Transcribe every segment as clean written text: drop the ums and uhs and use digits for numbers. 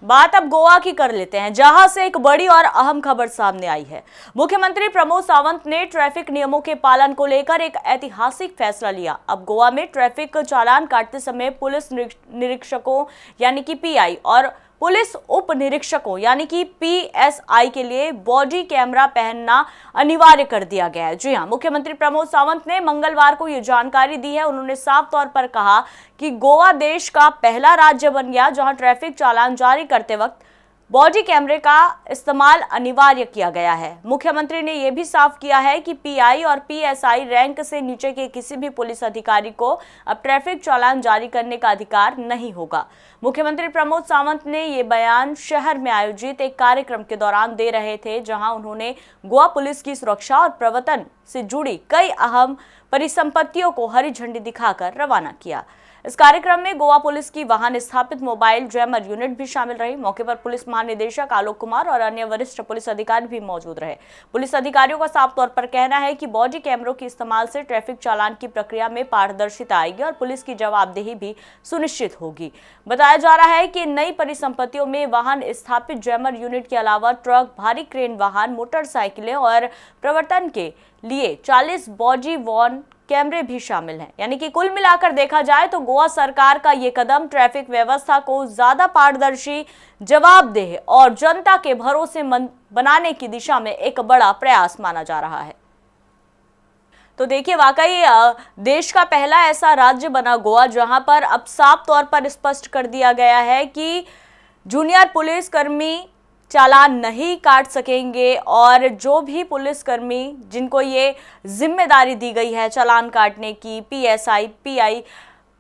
बात अब गोवा की कर लेते हैं, जहां से एक बड़ी और अहम खबर सामने आई है। मुख्यमंत्री प्रमोद सावंत ने ट्रैफिक नियमों के पालन को लेकर एक ऐतिहासिक फैसला लिया। अब गोवा में ट्रैफिक चालान काटते समय पुलिस निरीक्षकों यानी कि पीआई और पुलिस उप निरीक्षकों यानी कि पीएसआई के लिए बॉडी कैमरा पहनना अनिवार्य कर दिया गया है। जी हां, मुख्यमंत्री प्रमोद सावंत ने मंगलवार को यह जानकारी दी है। उन्होंने साफ तौर पर कहा कि गोवा देश का पहला राज्य बन गया जहां ट्रैफिक चालान जारी करते वक्त बॉडी कैमरे का इस्तेमाल अनिवार्य किया गया है। मुख्यमंत्री ने यह भी साफ किया है कि पीआई और पीएसआई रैंक से नीचे के किसी भी पुलिस अधिकारी को अब ट्रैफिक चालान जारी करने का अधिकार नहीं होगा। मुख्यमंत्री प्रमोद सावंत ने ये बयान शहर में आयोजित एक कार्यक्रम के दौरान दे रहे थे, जहां उन्होंने गोवा पुलिस की सुरक्षा और प्रवर्तन से जुड़ी कई अहम परिसंपत्तियों को हरी झंडी दिखाकर रवाना किया। इस कार्यक्रम में गोवा पुलिस की वाहन स्थापित मोबाइल जैमर यूनिट भी शामिल रही। मौके पर पुलिस महानिदेशक आलोक कुमार और अन्य वरिष्ठ पुलिस अधिकारी भी मौजूद रहे। पुलिस अधिकारियों का साफ तौर पर कहना है कि बॉडी कैमरों के इस्तेमाल से ट्रैफिक चालान की प्रक्रिया में पारदर्शिता आएगी और पुलिस की जवाबदेही भी सुनिश्चित होगी। बताया जा रहा है कि नई परिसंपत्तियों में वाहन स्थापित जैमर यूनिट के अलावा ट्रक, भारी क्रेन वाहन, मोटरसाइकिलें और प्रवर्तन के लिए 40 बॉडी वॉर्न कैमरे भी शामिल हैं। यानी कि कुल मिलाकर देखा जाए तो गोवा सरकार का ये कदम ट्रैफिक व्यवस्था को ज्यादा पारदर्शी, जवाबदेह और जनता के भरोसेमंद बनाने की दिशा में एक बड़ा प्रयास माना जा रहा है। तो देखिए, वाकई देश का पहला ऐसा राज्य बना गोवा जहां पर अब साफ तौर पर स्पष्ट कर दिया गया है कि जूनियर पुलिसकर्मी चालान नहीं काट सकेंगे और जो भी पुलिसकर्मी जिनको ये जिम्मेदारी दी गई है चालान काटने की, पीएसआई, पीआई,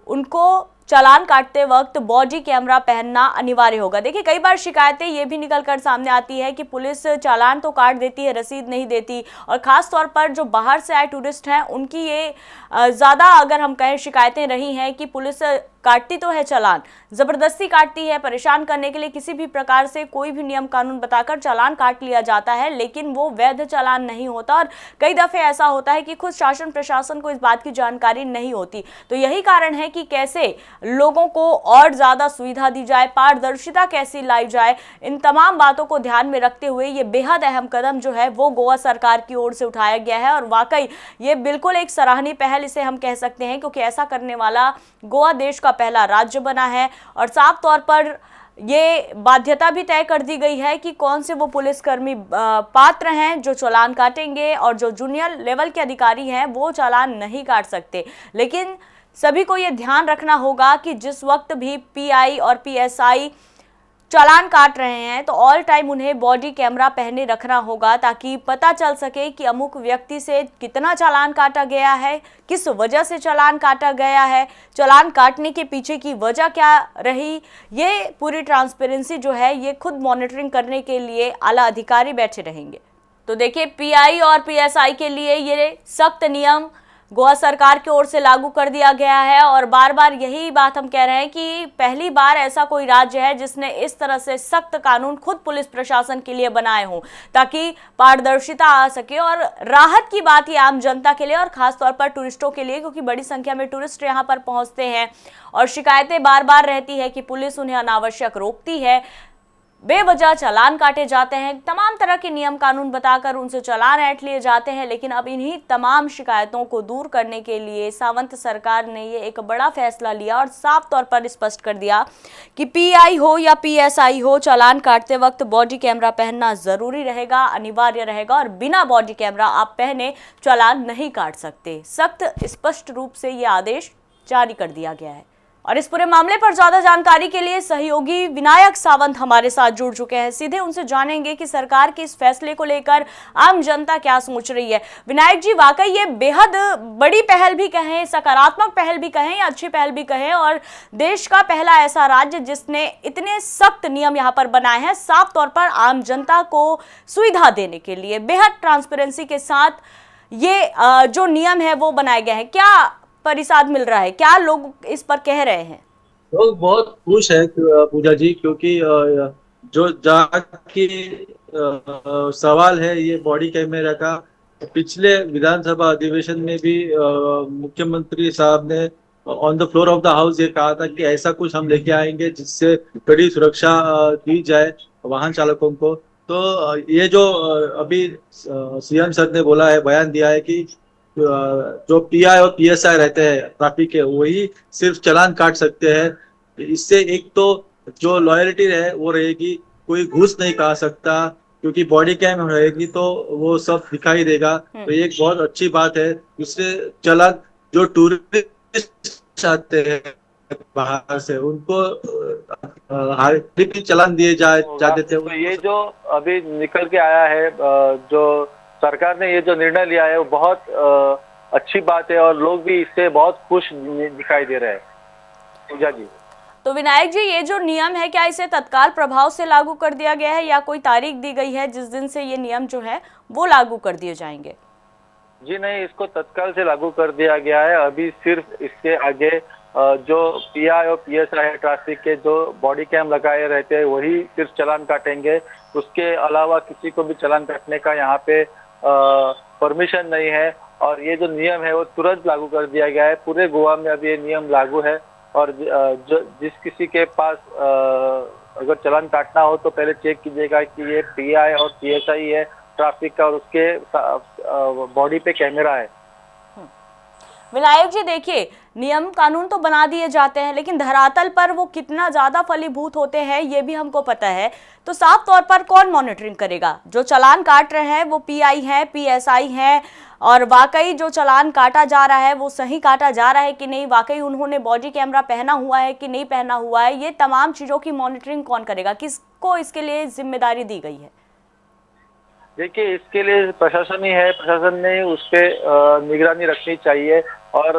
उनको चालान काटते वक्त बॉडी कैमरा पहनना अनिवार्य होगा। देखिए, कई बार शिकायतें ये भी निकल कर सामने आती है कि पुलिस चालान तो काट देती है, रसीद नहीं देती, और ख़ास तौर पर जो बाहर से आए टूरिस्ट हैं उनकी ये ज़्यादा अगर हम कहें शिकायतें रही हैं कि पुलिस काटती तो है चालान, ज़बरदस्ती काटती है, परेशान करने के लिए किसी भी प्रकार से कोई भी नियम कानून बताकर चालान काट लिया जाता है, लेकिन वो वैध चालान नहीं होता। और कई दफ़े ऐसा होता है कि खुद शासन प्रशासन को इस बात की जानकारी नहीं होती। तो यही कारण है कि कैसे लोगों को और ज़्यादा सुविधा दी जाए, पारदर्शिता कैसी लाई जाए, इन तमाम बातों को ध्यान में रखते हुए ये बेहद अहम कदम जो है वो गोवा सरकार की ओर से उठाया गया है। और वाकई ये बिल्कुल एक सराहनीय पहल इसे हम कह सकते हैं, क्योंकि ऐसा करने वाला गोवा देश का पहला राज्य बना है। और साफ तौर पर ये बाध्यता भी तय कर दी गई है कि कौन से वो पुलिसकर्मी पात्र हैं जो चालान काटेंगे और जो जूनियर लेवल के अधिकारी हैं वो चालान नहीं काट सकते। लेकिन सभी को ये ध्यान रखना होगा कि जिस वक्त भी पीआई और पीएसआई चालान काट रहे हैं तो ऑल टाइम उन्हें बॉडी कैमरा पहने रखना होगा, ताकि पता चल सके कि अमुक व्यक्ति से कितना चालान काटा गया है, किस वजह से चालान काटा गया है, चालान काटने के पीछे की वजह क्या रही। ये पूरी ट्रांसपेरेंसी जो है ये खुद मॉनिटरिंग करने के लिए आला अधिकारी बैठे रहेंगे। तो देखिए, पीआई और पीएसआई के लिए ये सख्त नियम गोवा सरकार की ओर से लागू कर दिया गया है। और बार बार यही बात हम कह रहे हैं कि पहली बार ऐसा कोई राज्य है जिसने इस तरह से सख्त कानून खुद पुलिस प्रशासन के लिए बनाए हों, ताकि पारदर्शिता आ सके। और राहत की बात ये आम जनता के लिए और खास तौर पर टूरिस्टों के लिए, क्योंकि बड़ी संख्या में टूरिस्ट यहाँ पर पहुंचते हैं और शिकायतें बार बार रहती है कि पुलिस उन्हें अनावश्यक रोकती है, बेवजह चालान काटे जाते हैं, तमाम तरह के नियम कानून बताकर उनसे चालान ऐंठ लिए जाते हैं। लेकिन अब इन्हीं तमाम शिकायतों को दूर करने के लिए सावंत सरकार ने ये एक बड़ा फैसला लिया और साफ तौर पर स्पष्ट कर दिया कि पीआई हो या पीएसआई हो, चालान काटते वक्त बॉडी कैमरा पहनना जरूरी रहेगा, अनिवार्य रहेगा, और बिना बॉडी कैमरा आप पहने चालान नहीं काट सकते। सख्त स्पष्ट रूप से ये आदेश जारी कर दिया गया है। और इस पूरे मामले पर ज्यादा जानकारी के लिए सहयोगी विनायक सावंत हमारे साथ जुड़ चुके हैं। सीधे उनसे जानेंगे कि सरकार के इस फैसले को लेकर आम जनता क्या सोच रही है। विनायक जी, वाकई ये बेहद बड़ी पहल भी कहें, सकारात्मक पहल भी कहें या अच्छी पहल भी कहें, और देश का पहला ऐसा राज्य जिसने इतने सख्त नियम यहाँ पर बनाए हैं, साफ तौर पर आम जनता को सुविधा देने के लिए बेहद ट्रांसपेरेंसी के साथ ये जो नियम है वो बनाए गए हैं। क्या परिसाद मिल रहा है, क्या लोग इस पर कह रहे हैं? लोग बहुत खुश है पूजा जी, क्योंकि जो जहाँ की सवाल है ये बॉडी कैमरा का, पिछले विधानसभा अधिवेशन में भी मुख्यमंत्री साहब ने on the floor of the house ये कहा था कि ऐसा कुछ हम लेके आएंगे जिससे कड़ी सुरक्षा दी जाए वाहन चालकों को। तो ये जो अभी सीएम सर ने बोला है, बयान दिया है कि जो पीआई और पीएसआई रहते हैं ट्रैफिक के, वही सिर्फ चालान काट सकते हैं। इससे एक तो जो लॉयल्टी है वो रहेगी, कोई घूस नहीं खा सकता, क्योंकि बॉडी कैम रहेगी तो वो सब दिखाई देगा। तो ये एक बहुत अच्छी बात है। इससे चालान, जो टूरिस्ट आते हैं बाहर से, उनको हर भी चालान दिए होगा। जाते थे तो ये जो अभी निकल के आया है, जो सरकार ने ये जो निर्णय लिया है वो बहुत अच्छी बात है और लोग भी इससे बहुत खुश दिखाई दे रहे हैं। पूजा जी, तो विनायक जी, ये जो नियम है क्या इसे तत्काल प्रभाव से लागू कर दिया गया है या कोई तारीख दी गई है जिस दिन से ये नियम जो है वो लागू कर दिए जाएंगे? जी नहीं, इसको तत्काल से लागू कर दिया गया है। अभी सिर्फ इसके आगे जो पीआई और पीएसआई है ट्रैफिक के, जो बॉडी कैम लगाए रहते हैं वही सिर्फ चालान काटेंगे। उसके अलावा किसी को भी चालान काटने का यहाँ पे परमिशन नहीं है। और ये जो नियम है वो तुरंत लागू कर दिया गया है। पूरे गोवा में अभी ये नियम लागू है। और जो जिस किसी के पास अगर चालान काटना हो तो पहले चेक कीजिएगा कि ये पीआई और पीएसआई है ट्रैफिक का और उसके बॉडी पे कैमरा है। विनायक जी, देखिए, नियम कानून तो बना दिए जाते हैं लेकिन धरातल पर वो कितना ज्यादा फलीभूत होते हैं ये भी हमको पता है। तो साफ तौर पर कौन मॉनिटरिंग करेगा? जो चालान काट रहे हैं वो पीआई हैं, पीएसआई हैं, और वाकई जो चालान काटा जा रहा है वो सही काटा जा रहा है कि नहीं, वाकई उन्होंने बॉडी कैमरा पहना हुआ है कि नहीं पहना हुआ है, ये तमाम चीजों की मॉनिटरिंग कौन करेगा? किसको इसके लिए जिम्मेदारी दी गई है? देखिए, इसके लिए प्रशासन ही है। प्रशासन ने उस पर निगरानी रखनी चाहिए। और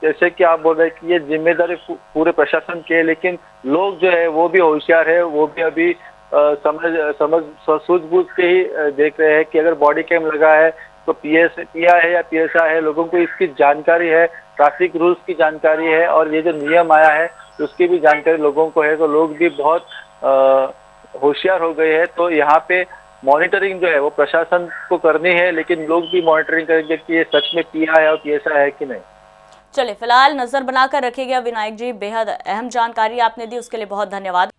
जैसे कि आप बोल रहे हैं कि ये जिम्मेदारी पूरे प्रशासन की है, लेकिन लोग जो है वो भी होशियार है। वो भी अभी समझ सूझबूझ के ही देख रहे हैं कि अगर बॉडी कैम लगा है तो पीआई है या पीएसआई है। लोगों को इसकी जानकारी है, ट्रैफिक रूल्स की जानकारी है और ये जो नियम आया है उसकी भी जानकारी लोगों को है। तो लोग भी बहुत होशियार हो गए हैं। तो यहाँ पे मॉनिटरिंग जो है वो प्रशासन को करनी है, लेकिन लोग भी मॉनिटरिंग करेंगे कि ये सच में पीआई और पीएसआई है कि नहीं। चलिए, फिलहाल नजर बनाकर रखिएगा विनायक जी। बेहद अहम जानकारी आपने दी, उसके लिए बहुत धन्यवाद।